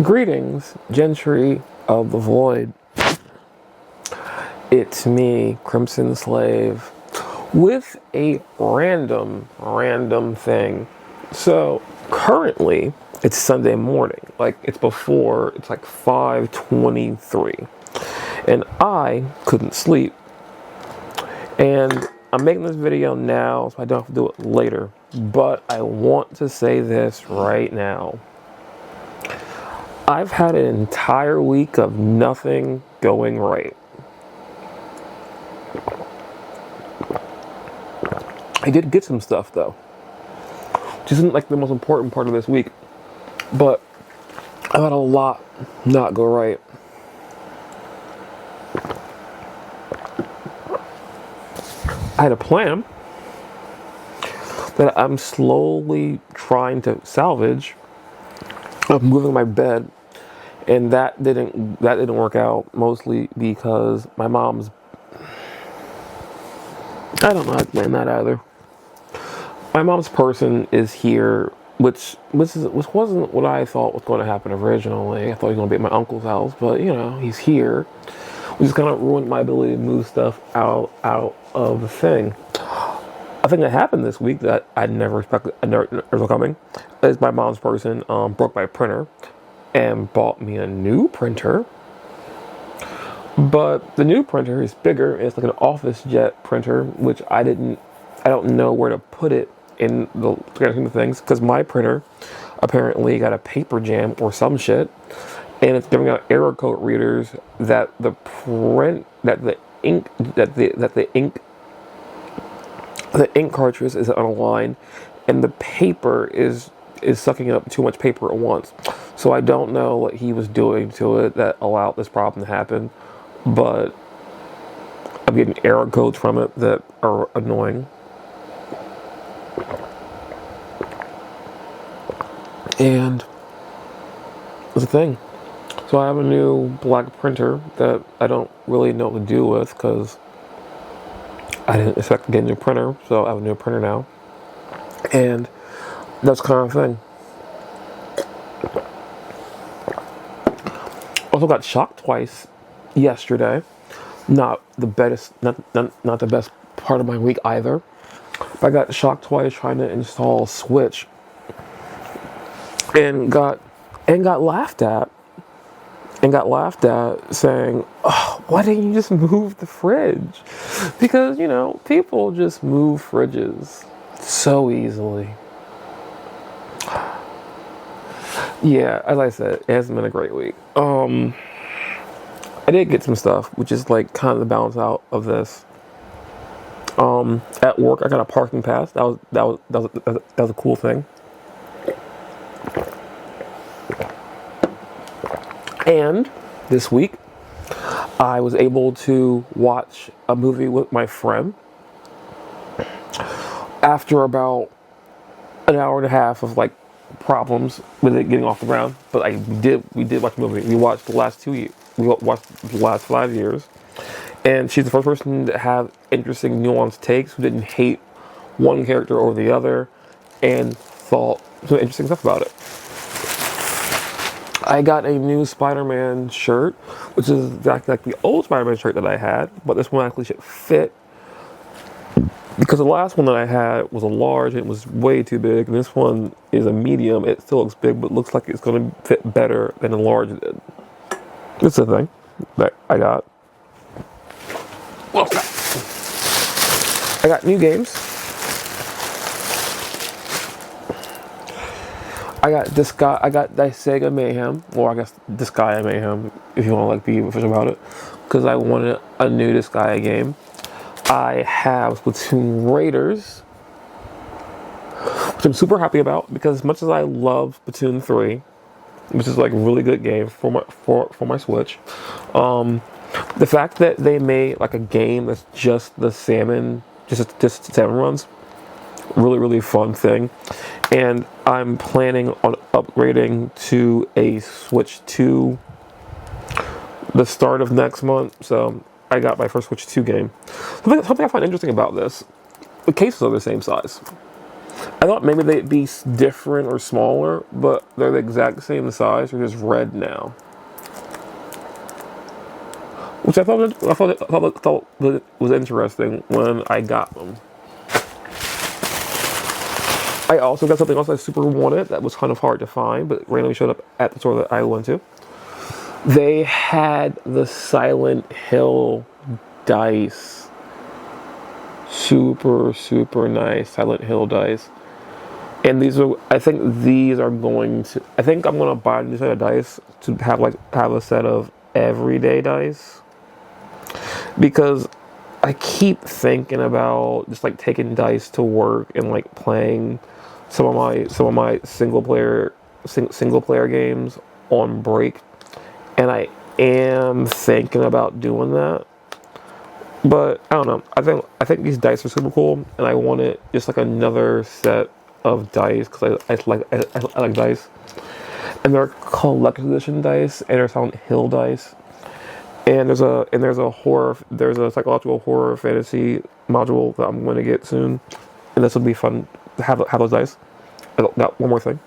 Greetings, gentry of the void. It's me, CrimsonSlave, with a random thing. So, currently, it's Sunday morning. It's like 5:23. And I couldn't sleep. And I'm making this video now, so I don't have to do it later. But I want to say this right now. I've had an entire week of nothing going right. I did get some stuff though, which isn't like the most important part of this week, but I've had a lot not go right. I had a plan that I'm slowly trying to salvage of moving my bed, and that didn't work out, mostly because my mom's, I don't know how to explain that either. My mom's person is here, which wasn't what I thought was going to happen originally. I thought he was going to be at my uncle's house, but he's here, which just kind of ruined my ability to move stuff out of the thing. A thing that happened this week that I never saw coming is my mom's person broke my printer and bought me a new printer. But the new printer is bigger. It's like an office jet printer, which I don't know where to put it in the scheme of things, because my printer apparently got a paper jam or some shit, and it's giving out error code readers that the ink cartridge is on a line, and the paper is sucking up too much paper at once. So I don't know what he was doing to it that allowed this problem to happen, but I'm getting error codes from it that are annoying. And that's the thing. So I have a new black printer that I don't really know what to do with, because I didn't expect to get a new printer, so I have a new printer now. And that's kind of thing. Also got shocked twice yesterday. Not the best part of my week either. But I got shocked twice trying to install Switch, and got laughed at. And got laughed at, saying, "Oh, why didn't you just move the fridge?" Because, people just move fridges so easily. Yeah, as I said, it hasn't been a great week. I did get some stuff, which is like kind of the balance out of this. At work, I got a parking pass. That was a cool thing. And this week, I was able to watch a movie with my friend after about an hour and a half of problems with it getting off the ground. But we did watch the movie. We watched the last 2 years. We watched the last 5 years. And she's the first person to have interesting, nuanced takes, who didn't hate one character over the other, and thought some interesting stuff about it. I got a new Spider-Man shirt, which is exactly like the old Spider-Man shirt that I had, but this one actually should fit, because the last one that I had was a large and it was way too big, and this one is a medium. It still looks big, but looks like it's going to fit better than the large did. This is the thing that I got. Okay. I got new games. I got Sega Mayhem, or I guess Disgaea Mayhem, if you want to be official about it, because I wanted a new Disgaea game. I have Splatoon Raiders, which I'm super happy about, because as much as I love Splatoon 3, which is a really good game for my Switch, the fact that they made a game that's just the salmon, just salmon runs, really fun thing. And I'm planning on upgrading to a Switch 2 the start of next month. So I got my first Switch 2 game. Something I find interesting about this, the cases are the same size. I thought maybe they'd be different or smaller, but they're the exact same size. They're just red now, which I thought was interesting when I got them. I also got something else I super wanted that was kind of hard to find, but randomly showed up at the store that I went to. They had the Silent Hill dice. Super, super nice Silent Hill dice. And I think I'm going to buy a new set of dice to have a set of everyday dice. Because I keep thinking about just like taking dice to work and like playing some of my single player games on break. And I am thinking about doing that. But I don't know. I think these dice are super cool, and I wanted just like another set of dice because I like dice, and they're collector's edition dice, and they're Silent Hill dice, and there's a psychological horror fantasy module that I'm going to get soon, and this will be fun to have those dice. I got one more thing.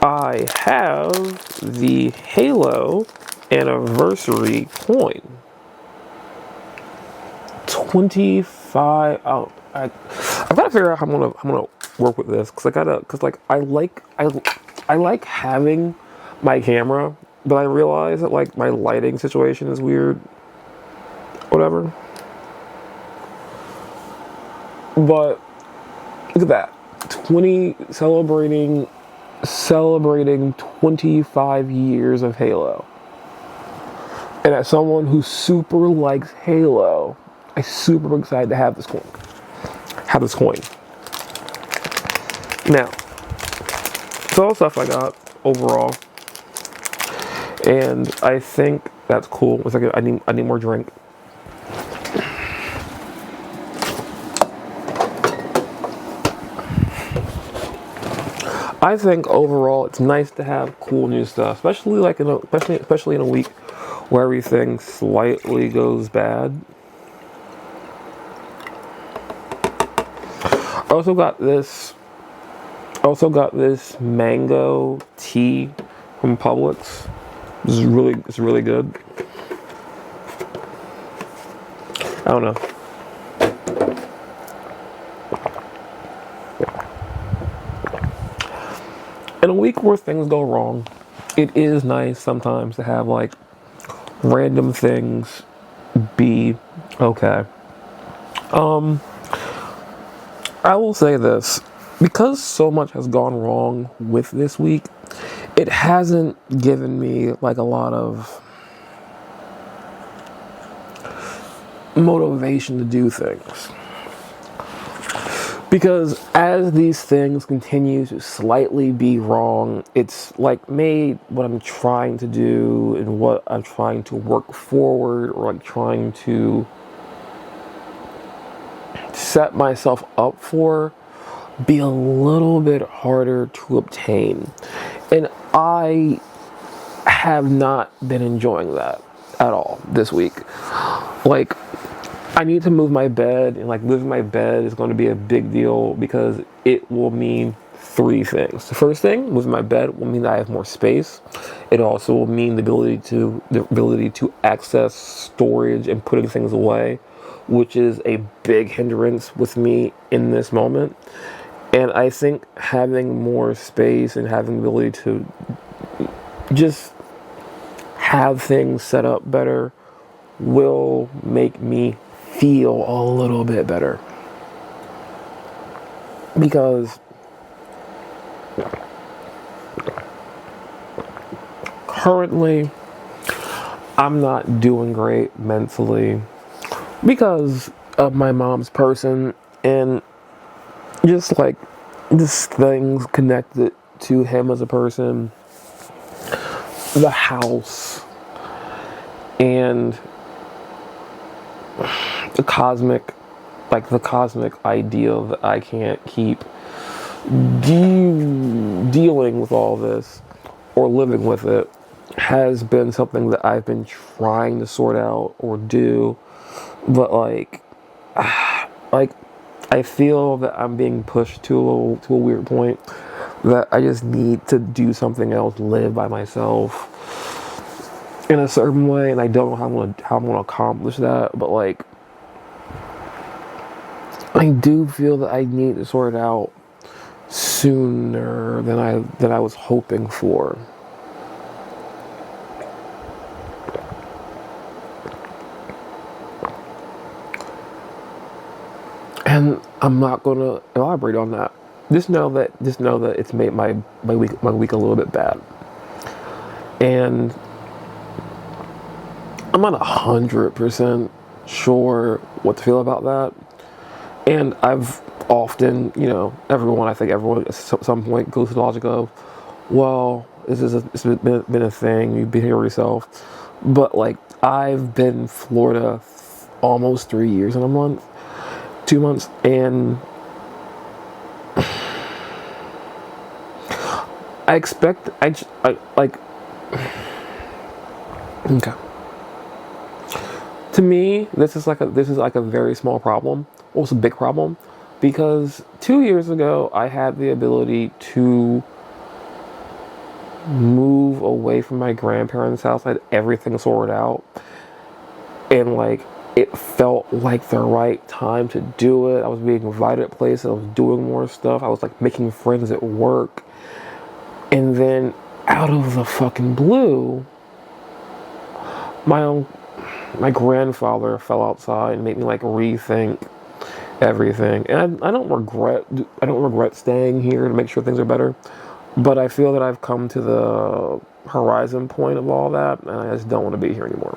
I have the Halo anniversary coin. 25. Oh, I've got to figure out how I'm gonna work with this because I like having my camera, but I realize that like my lighting situation is weird. Whatever. But look at that. Celebrating 25 years of Halo. And as someone who super likes Halo, I'm super excited to have this coin. Now, it's all stuff I got overall. And I think that's cool. It's like I need more drink. I think overall it's nice to have cool new stuff, especially in a week where everything slightly goes bad. I also got this mango tea from Publix. It's really good. I don't know. In a week where things go wrong, it is nice sometimes to have like random things be okay. I will say this, because so much has gone wrong with this week, it hasn't given me like a lot of motivation to do things. Because as these things continue to slightly be wrong, it's like made what I'm trying to do and what I'm trying to work forward or like trying to set myself up for be a little bit harder to obtain. And I have not been enjoying that at all this week. Like, I need to move my bed, and like moving my bed is going to be a big deal because it will mean three things. The first thing, moving my bed will mean that I have more space. It also will mean the ability to access storage and putting things away, which is a big hindrance with me in this moment. And I think having more space and having the ability to just have things set up better will make me feel a little bit better. Because currently I'm not doing great mentally because of my mom's person and just things connected to him as a person, the house, and the cosmic ideal that I can't keep dealing with all this or living with it has been something that I've been trying to sort out or do, but like I feel that I'm being pushed to a weird point that I just need to do something else, live by myself in a certain way, and I don't know how I'm gonna accomplish that, but like I do feel that I need to sort it out sooner than I was hoping for. And I'm not gonna elaborate on that. Just know that it's made my week a little bit bad. And I'm not 100% sure what to feel about that. And I've often, I think everyone at some point goes to the logic of, well, it's been a thing, you've been here yourself. But like, I've been in Florida almost 3 years in a month, 2 months, and I expect, okay. To me, this is like a very small problem. Well, it's a big problem because 2 years ago I had the ability to move away from my grandparents' house. I had everything sorted out, and like it felt like the right time to do it. I was being invited at places. I was doing more stuff. I was like making friends at work, and then out of the fucking blue, my grandfather fell outside and made me like rethink everything. And I don't regret staying here to make sure things are better, but I feel that I've come to the horizon point of all that, and I just don't want to be here anymore.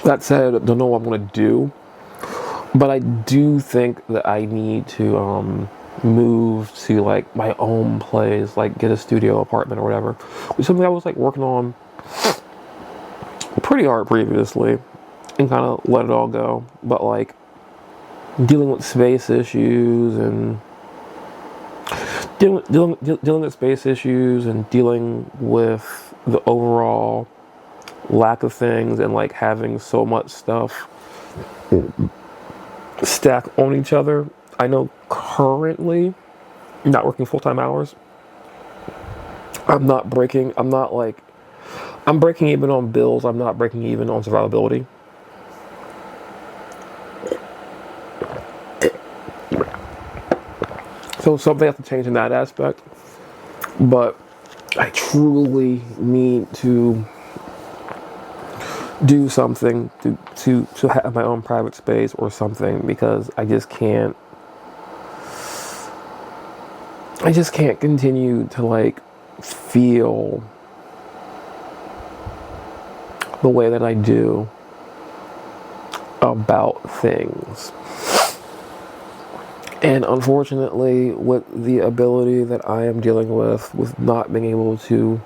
That said, I don't know what I'm going to do, but I do think that I need to move to like my own place, like get a studio apartment or whatever, which is something I was like working on pretty hard previously and kind of let it all go. But like dealing with space issues and dealing with space issues and dealing with the overall lack of things and like having so much stuff stacked on each other. I know currently not working full-time hours. I'm breaking even on bills. I'm not breaking even on survivability. So something has to change in that aspect. But I truly need to do something to have my own private space or something, because I just can't continue to like feel the way that I do about things. And unfortunately, with the ability that I am dealing with not being able to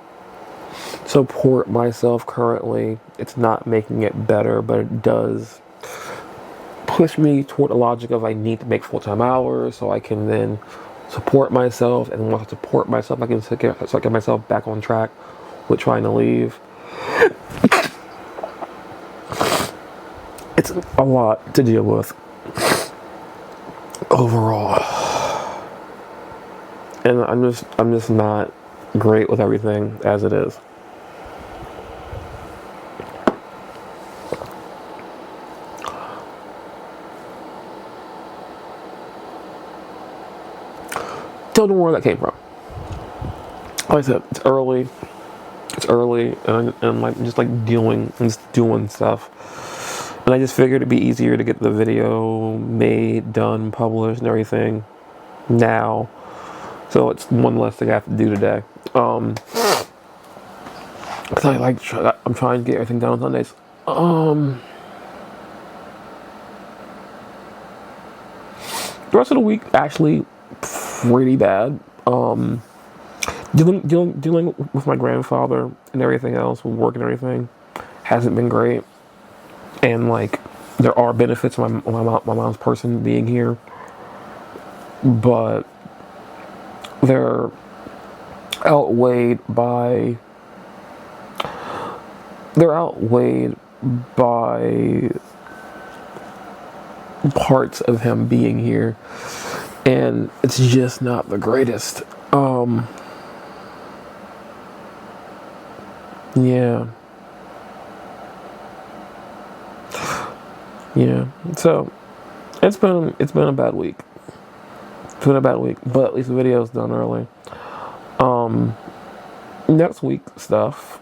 support myself currently, it's not making it better, but it does push me toward the logic of I need to make full-time hours so I can then support myself, and once I support myself, I can get myself back on track with trying to leave. It's a lot to deal with overall, and I'm just not great with everything as it is. Don't know where that came from. Like I said, it's early, and I'm like just like doing stuff. And I just figured it'd be easier to get the video made, done, published, and everything now. So it's one less thing I have to do today. Because I'm trying to get everything done on Sundays. The rest of the week actually pretty bad. Dealing with my grandfather and everything else, with work and everything, hasn't been great. And like, there are benefits of my mom's person being here, but they're outweighed by parts of him being here, and it's just not the greatest. Yeah. So it's been a bad week. It's been a bad week, but at least the video's done early. Next week stuff,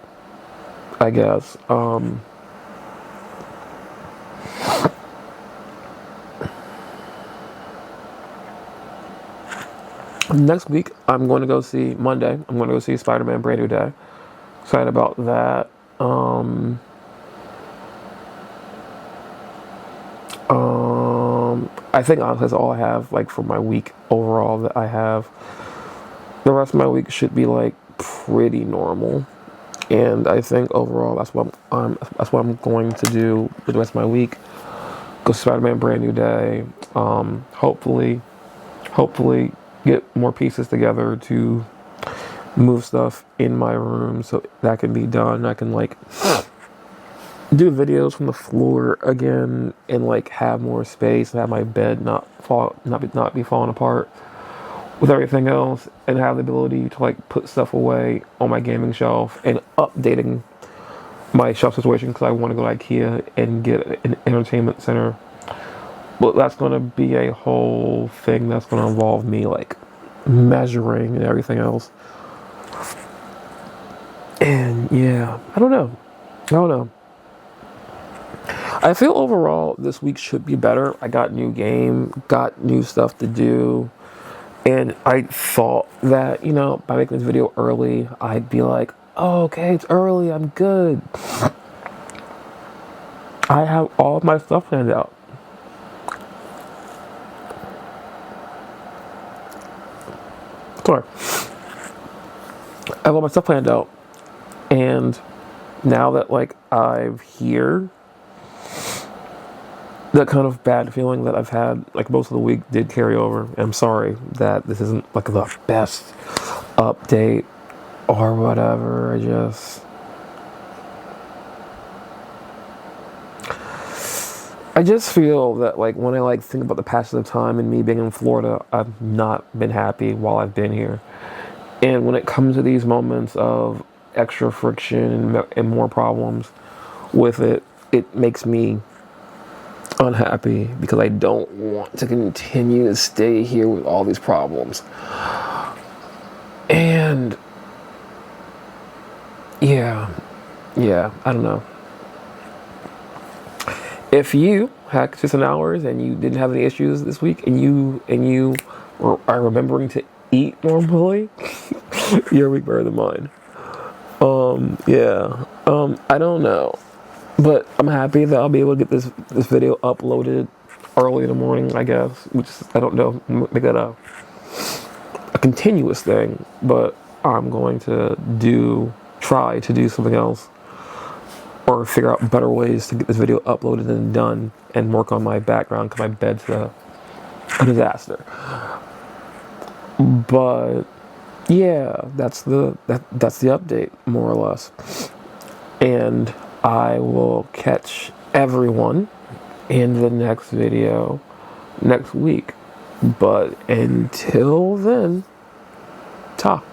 I guess. Next week, I'm going to go see Monday. I'm going to go see Spider-Man: Brand New Day. Excited about that. I think honestly that's all I have like for my week overall that I have. The rest of my week should be like pretty normal, and I think overall that's what I'm going to do with the rest of my week. Go Spider-Man: Brand New Day. Hopefully get more pieces together to move stuff in my room so that can be done. I can like do videos from the floor again and like have more space and have my bed not be falling apart with everything else, and have the ability to like put stuff away on my gaming shelf, and updating my shelf situation because I want to go to IKEA and get an entertainment center. But that's going to be a whole thing that's going to involve me like measuring and everything else. And yeah, I don't know. I feel overall this week should be better. I got new game, got new stuff to do. And I thought that, by making this video early, I'd be like, oh, okay, it's early, I'm good. I have all of my stuff planned out. Sorry. I have all my stuff planned out. And now that, like, I'm here, that kind of bad feeling that I've had, like, most of the week did carry over. And I'm sorry that this isn't, like, the best update or whatever. I just feel that, like, when I, like, think about the passage of time and me being in Florida, I've not been happy while I've been here. And when it comes to these moments of extra friction and more problems with it, it makes me unhappy because I don't want to continue to stay here with all these problems. And yeah, I don't know. If you had consistent hours and you didn't have any issues this week, and you are remembering to eat normally, your week better than mine. I don't know. But I'm happy that I'll be able to get this video uploaded early in the morning, I guess. Which is, I don't know, make that a continuous thing. But I'm going to try to do something else, or figure out better ways to get this video uploaded and done, and work on my background because my bed's a disaster. But yeah, that's the update, more or less. And I will catch everyone in the next video next week. But until then, ta.